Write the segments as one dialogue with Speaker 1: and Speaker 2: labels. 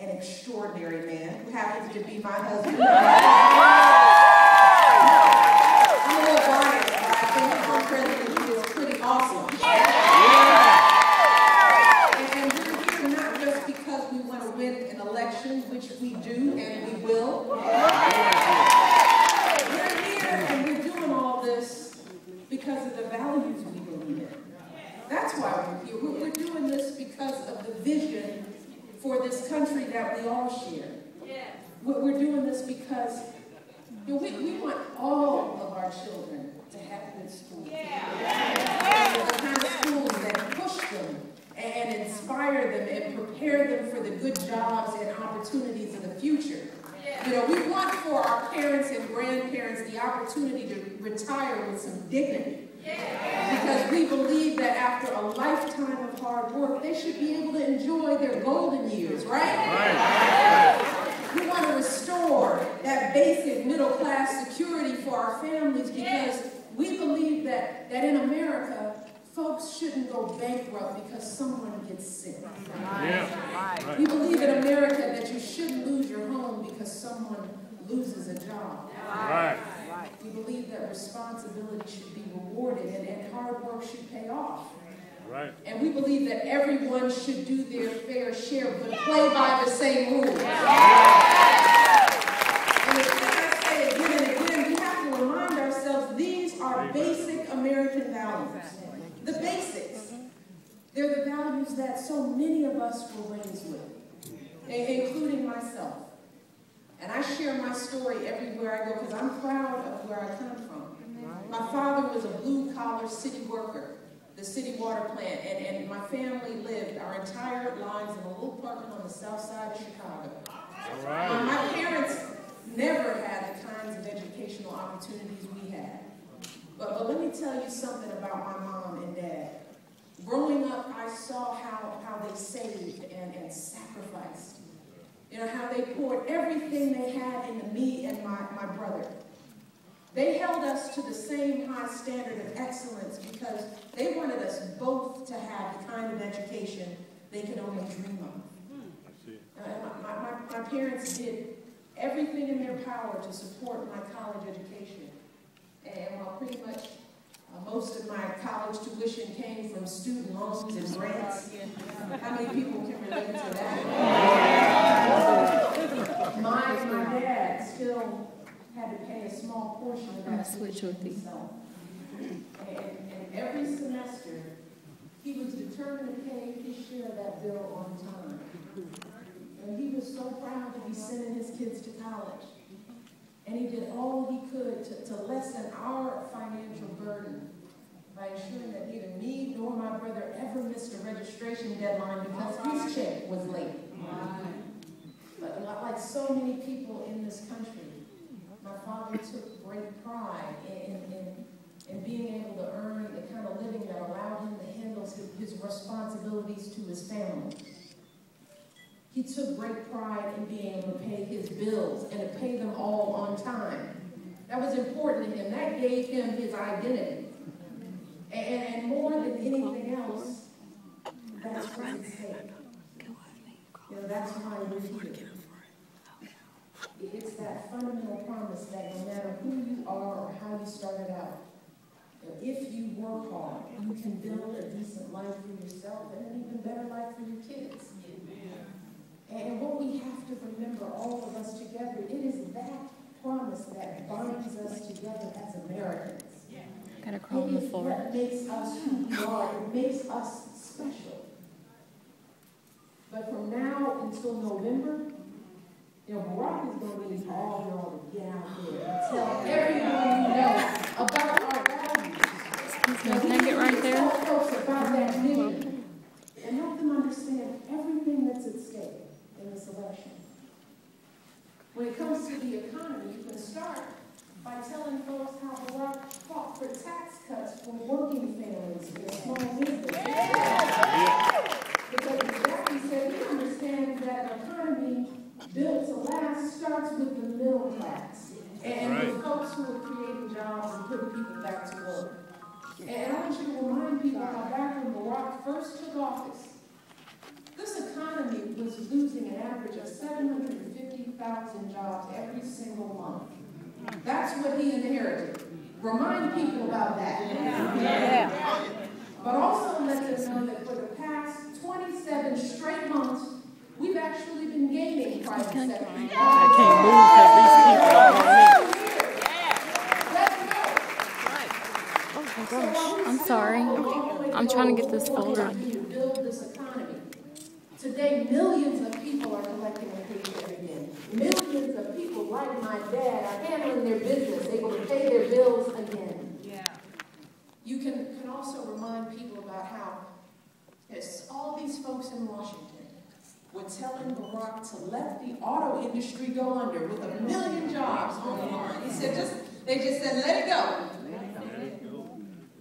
Speaker 1: an extraordinary man who happens to be my husband. I'm a little biased, but I think our president is pretty awesome. And we're here not just because we want to win an election, which we do and we will. We're here and we're doing all this because of the values we believe in. That's why we're here. We're doing this because of the vision for this country that we all share. We're doing this because we want all of our children to have good schools. The kind of schools that push them and inspire them and prepare them for the good jobs and opportunities of the future. You know, we want for our parents and grandparents the opportunity to retire with some dignity. Because we believe that after a lifetime of hard work, they should be able to enjoy their golden years, right? We want to restore that basic middle-class security for our families because we believe that in America, folks shouldn't go bankrupt because someone gets sick. We believe in America that you shouldn't lose your home because someone loses a job. We believe that responsibility should be rewarded and hard work should pay off. And we believe that everyone should do their fair share but play by the same rules. And as I say again and again, we have to remind ourselves these are basic American values. The basics. They're the values that so many of us were raised with, including myself. And I share my story everywhere I go because I'm proud of where I come from. My father was a blue-collar city worker, the city water plant, and my family lived our entire lives in a little apartment on the south side of Chicago. My parents never had the kinds of educational opportunities we had. But let me tell you something about my mom and dad. Growing up, I saw how they saved and sacrificed. You know, how they poured everything they had into me and my brother. They held us to the same high standard of excellence because they wanted us both to have the kind of education they could only dream of. My parents did everything in their power to support my college education. And while pretty much most of my college tuition came from student loans and grants, how many people can relate to that? My dad still had to pay a small portion of that tuition himself. And every semester, he was determined to pay his share of that bill on time. And he was so proud to be sending his kids to college. And he did all he could to lessen our financial burden by ensuring that neither me nor my brother ever missed a registration deadline because his check was late. But like so many people in this country, my father took great pride in being able to earn the kind of living that allowed him to handle his responsibilities to his family. He took great pride in being able to pay his bills and to pay them all on time. That was important to him. That gave him his identity. And more than anything else, that's what's at stake. You know, that's why we're here. It's that fundamental promise that no matter who you are or how you started out, if you work hard, you can build a decent life for yourself and an even better life for your kids. And what we have to remember, all of us together, it is that promise that binds us together as Americans.
Speaker 2: Gotta crawl on the floor.
Speaker 1: It makes us who we are. It makes us special. But from now until November, you know, Barack is going to need all y'all to get out there and tell everyone you know about our values.
Speaker 2: Can I get right there?
Speaker 1: Tell folks about that vision and help them understand everything that's at stake in this election. When it comes to the economy, you can start by telling folks how Barack fought for tax cuts for working families and small business. Because as Jackie said, we understand that an economy built to last starts with the middle class and the folks who are creating jobs and putting people back to work. And I want you to remind people how back when Barack first took office, This economy was losing an average of 750,000 jobs every single month. That's what he inherited. Remind people about that.
Speaker 3: Yeah.
Speaker 1: But also let them know that for the past 27 straight months, we've actually been gaining private sector.
Speaker 3: I can't move because these people are on me.
Speaker 1: Let them know.
Speaker 2: Oh my gosh, I'm sorry. I'm trying to get this folder.
Speaker 1: To build this economy. Today, millions of people are collecting a paycheck again. Millions of people, like my dad, are handling their business, able to pay their bills again.
Speaker 3: Yeah.
Speaker 1: You can also remind people about how all these folks in Washington were telling Barack to let the auto industry go under with 1 million jobs on the line. He said, they just said, let it go.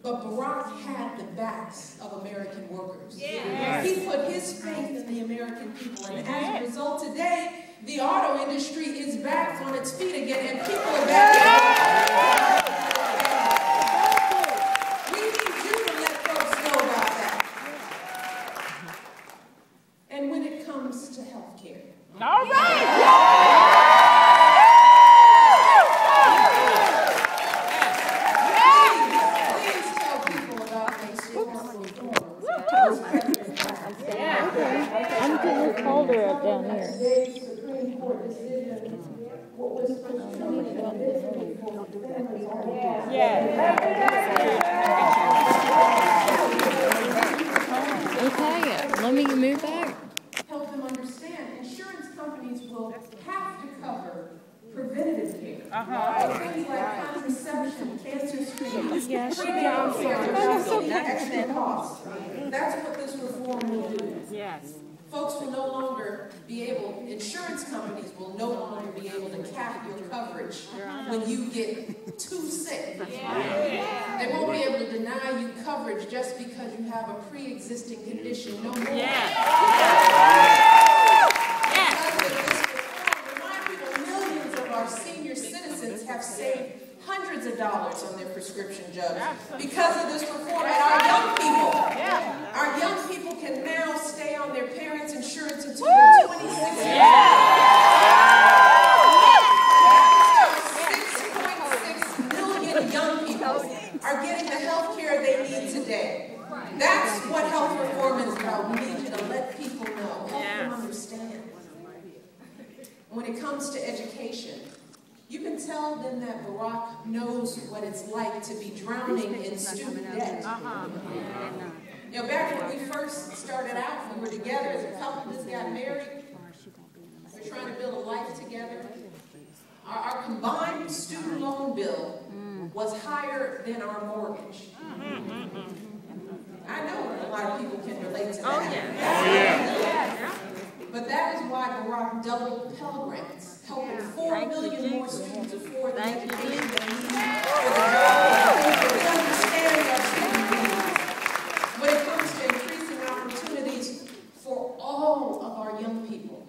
Speaker 1: But Barack had the backs of American workers.
Speaker 3: Yes.
Speaker 1: He put his faith in the American people. And as a result, today, the auto industry is back on its feet again, and people are back. We need you to let folks know about that. And when it comes to health care.
Speaker 3: All right.
Speaker 2: I'm putting this folder up down here. Okay, let me move back.
Speaker 1: Help them understand. Insurance companies will have to cover preventative care. Things like contraception, cancer screening, prenatal care, extra costs. That's what this reform will do.
Speaker 3: Yes.
Speaker 1: Folks will no longer be able, insurance companies will no longer be able to cap your coverage when you get too sick. They won't be able to deny you coverage just because you have a pre-existing condition. No more. Remind people, millions of our senior citizens have saved hundreds of dollars on their prescription drugs because of this reform. And our young people can now stay on their parents' insurance until they're 26 years old. 6.6 million young people are getting the health care they need today. That's what health reform is about. We need you to let people know, help them understand. When it comes to education, you can tell them that Barack knows what it's like to be drowning in student debt. You know, back when we first started out, we were together as a couple, just got married. We're trying to build a life together. Our combined student loan bill was higher than our mortgage. I know a lot of people can relate to that. But that is why Barack doubled Pell Grants, helping 4 million more students afford the education they need for the job. We understand our student needs. When it comes to increasing opportunities for all of our young people,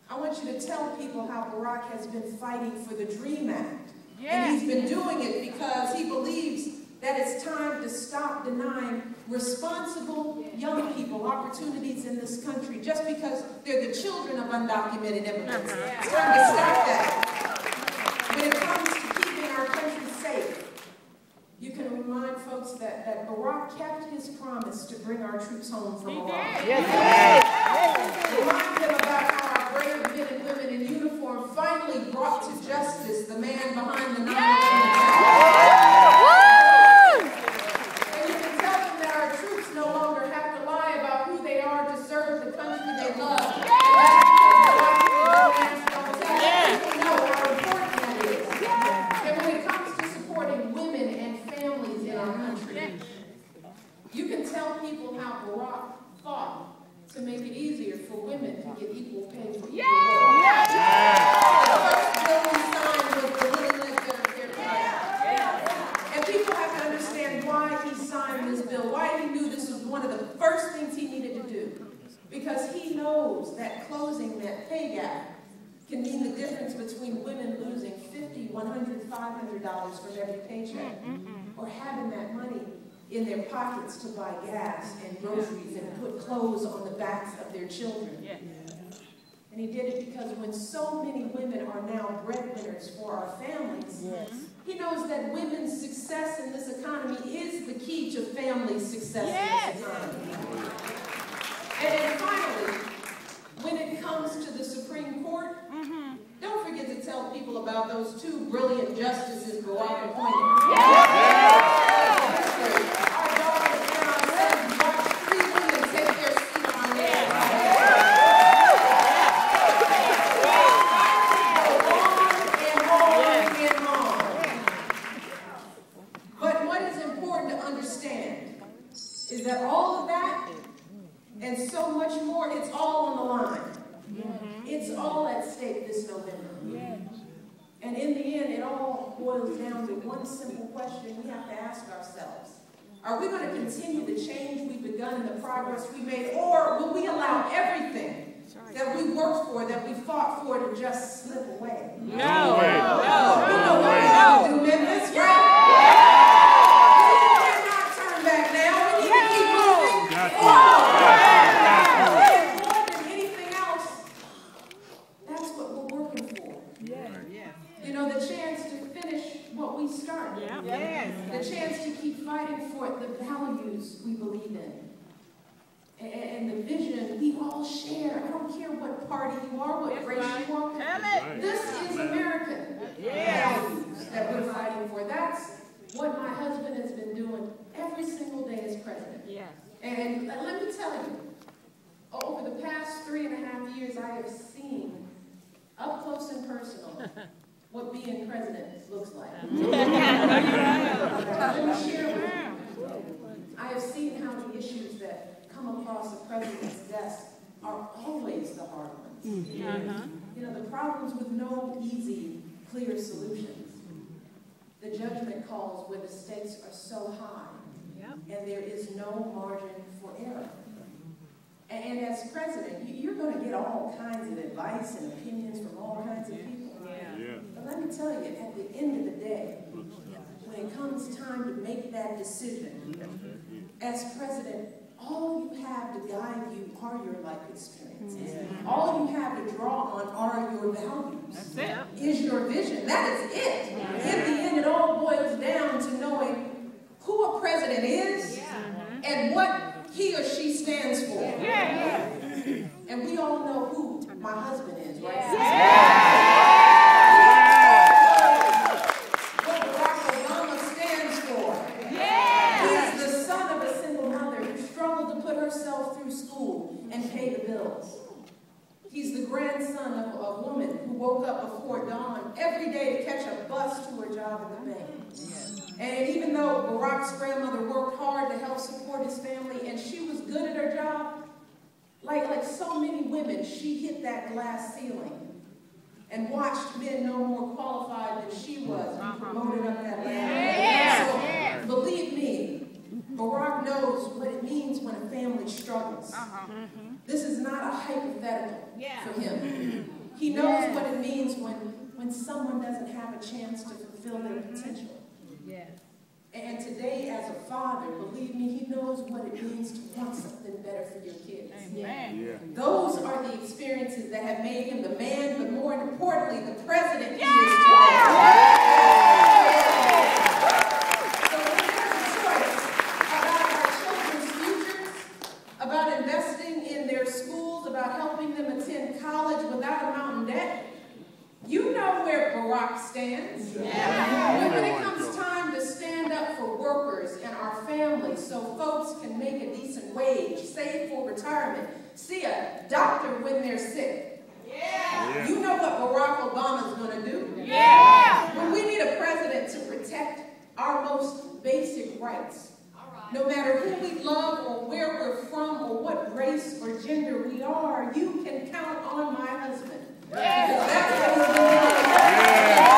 Speaker 1: I want you to tell people how Barack has been fighting for the DREAM Act. And he's been doing it because he believes that it's time to stop denying responsible young people opportunities in this country just because they're the children of undocumented immigrants. It's time to stop that. When it comes to keeping our country safe, you can remind folks that Barack kept his promise to bring our troops home from Iraq. Remind them about how our brave men and women in uniform finally brought to justice the man behind the 9/11 attack. To make it easier for women to get equal pay for equal work. The first bill we signed was the Little League Fair Pay. And people have to understand why he signed this bill, why he knew this was one of the first things he needed to do. Because he knows that closing that pay gap can mean the difference between women losing $50, $100, $500 from every paycheck, or having that money in their pockets to buy gas and groceries and put clothes on the backs of their children. And he did it because when so many women are now breadwinners for our families, he knows that women's success in this economy is the key to family success in this economy. And finally, when it comes to the Supreme Court, don't forget to tell people about those two brilliant justices Barack appointed. Our daughters and our sons watch 3 women take their seat on there. But what is important to understand is that all of that and so much more, it's all on the line. It's all at stake this November. And in the end, it all boils down to one simple question we have to ask ourselves. Are we going to continue the change we've begun and the progress we made, or will we allow everything that we worked for, that we fought for, to just slip away?
Speaker 3: No.
Speaker 1: Do Memphis, right? We cannot turn back now. We need to keep moving forward. More than anything else, that's what we're working for. You know, the chance to finish what we started. The chance to keep fighting for the values we believe in. And the vision we all share. I don't care what party you are, what race you are. This is American values that we're fighting for. That's what my husband has been doing every single day as president. And let me tell you, over the past 3.5 years, I have seen up close and personal what being president looks like. Let me share with you. I have seen how the issues that come across the president's desk are always the hard ones. You know, the problems with no easy, clear solutions. The judgment calls where the stakes are so high and there is no margin for error. And as president, you're going to get all kinds of advice and opinions from all kinds of people. But let me tell you, at the end of the day, when it comes time to make that decision, as president, all you have to guide you are your life experiences. All you have to draw on are your values. Is your vision. That is it. In the end, it all boils down to knowing who a president is and what he or she stands for. And we all know who my husband is, right? What Barack Obama stands for. He's the son of a single mother who struggled to put herself through school and pay the bills. He's the grandson of a woman who woke up before dawn every day to catch a bus to her job in the bank. And even though Barack's grandmother worked hard to help support his family, and she was good at her job, like so many women, she hit that glass ceiling and watched men no more qualified than she was and promoted up that ladder. So believe me, Barack knows what it means when a family struggles. This is not a hypothetical for him. He knows what it means when someone doesn't have a chance to fulfill their potential. And today, as a father, believe me, he knows what it means to want something better for your kids. Those are the experiences that have made him the man, but more importantly, the president he is today. So when there's a choice about our children's futures, about investing in their schools, about helping them attend college without a mountain debt, you know where Barack stands. When it comes time to stand up for workers and our families so folks can make a decent wage, save for retirement, see a doctor when they're sick. You know what Barack Obama is going to do. When we need a president to protect our most basic rights, no matter who we love or where we're from or what race or gender we are, you can count on my husband. That's what he's doing.